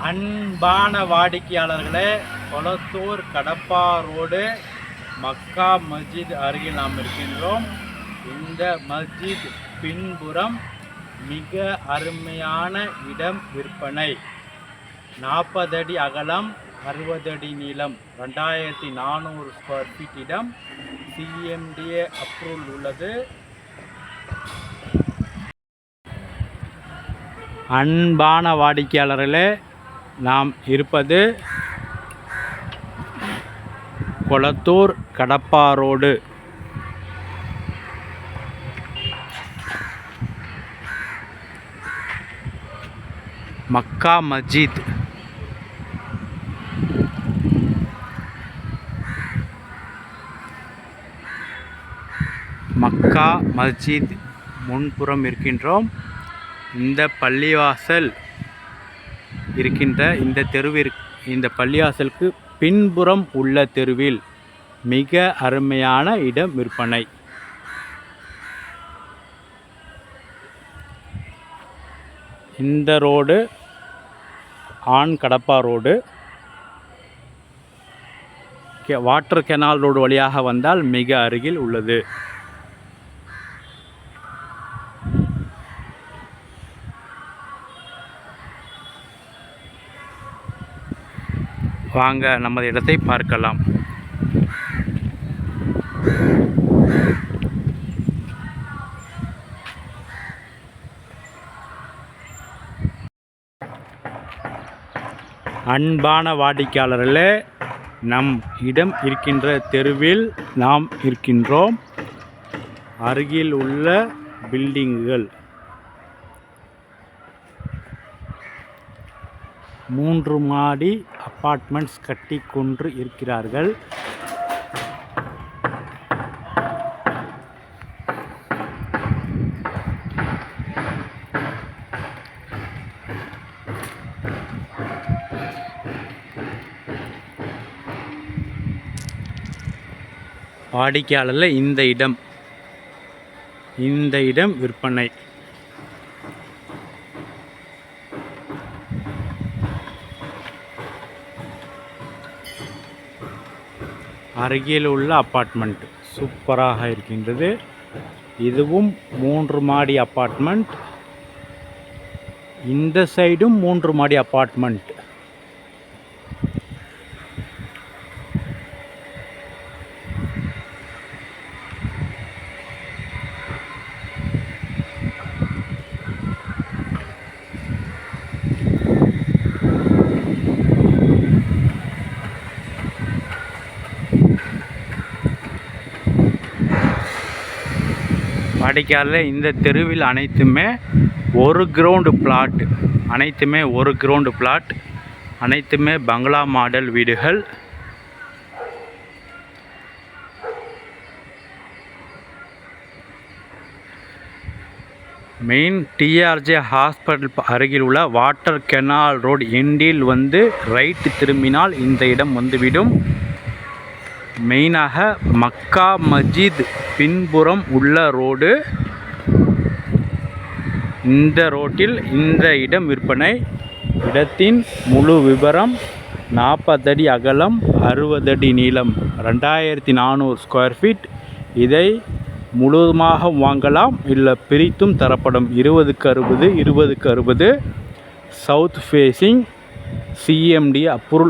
அன்பான வாடிக்கையாளர்களே, கொளத்தூர் கடப்பா ரோடு மக்கா மஸ்ஜித் அருகில் நாம் இருக்கின்றோம். இந்த மஸ்ஜித் பின்புறம் மிக அருமையான இடம் விற்பனை. 40 அடி அகலம், 60 அடி நீளம், 2400 ஸ்கொயர் ஃபீட் இடம். CMDA அப்ரூவல் உள்ளது. அன்பான வாடிக்கையாளர்களே, நாம் இருப்பது கொளத்தூர் கடப்பா ரோடு. மக்கா மஸ்ஜித். மக்கா மஸ்ஜித் முன்புறம் இருக்கின்றோம். இந்த பள்ளிவாசல் இருக்கின்ற இந்த இந்த பள்ளிவாசலுக்கு பின்புறம் உள்ள தெருவில் மிக அருமையான இடம் விற்பனை. இந்த road Kadapa road. Water canal road வழியாக வந்தால் மிக அருகில் உள்ளது. வாங்க நமது இடத்தை பார்க்கலாம். அன்பான வாடிக்கையாளர்களே, நம் இடம் இருக்கின்ற தெருவில் நாம் இருக்கின்றோம். அருகில் உள்ள பில்டிங்குகள் 3 மாடி அப்பார்ட்மெண்ட்ஸ் கட்டி கொண்டு இருக்கிறார்கள். வாடிக்கையாளர்கள் இந்த இடம் விற்பனை. அருகில் உள்ள அப்பார்ட்மெண்ட் சூப்பராக இருக்கின்றது. இதுவும் 3 மாடி அப்பார்ட்மெண்ட். இந்த சைடும் 3 மாடி அப்பார்ட்மெண்ட். வாடிக்கையாளர், இந்த தெருவில் அனைத்துமே ஒரு கிரவுண்டு பிளாட், அனைத்துமே பங்களா மாடல் வீடுகள். மெயின் TRJ ஹாஸ்பிட்டல் அருகில் உள்ள வாட்டர் கெனால் ரோடு எண்டில் ரைட் திரும்பினால் இந்த இடம் வந்துவிடும். மெயினாக மக்கா மஸ்ஜித் பின்புறம் உள்ள ரோடு. இந்த ரோட்டில் இந்த இடம் விற்பனை. இடத்தின் முழு விவரம்: 40 அடி அகலம், 60 அடி நீளம், 2400 ஸ்கொயர் ஃபீட். இதை முழுவதுமாக வாங்கலாம், இல்லை பிரித்தும் தரப்படும். 20க்கு 60, 20க்கு 60. South facing. CMDA approval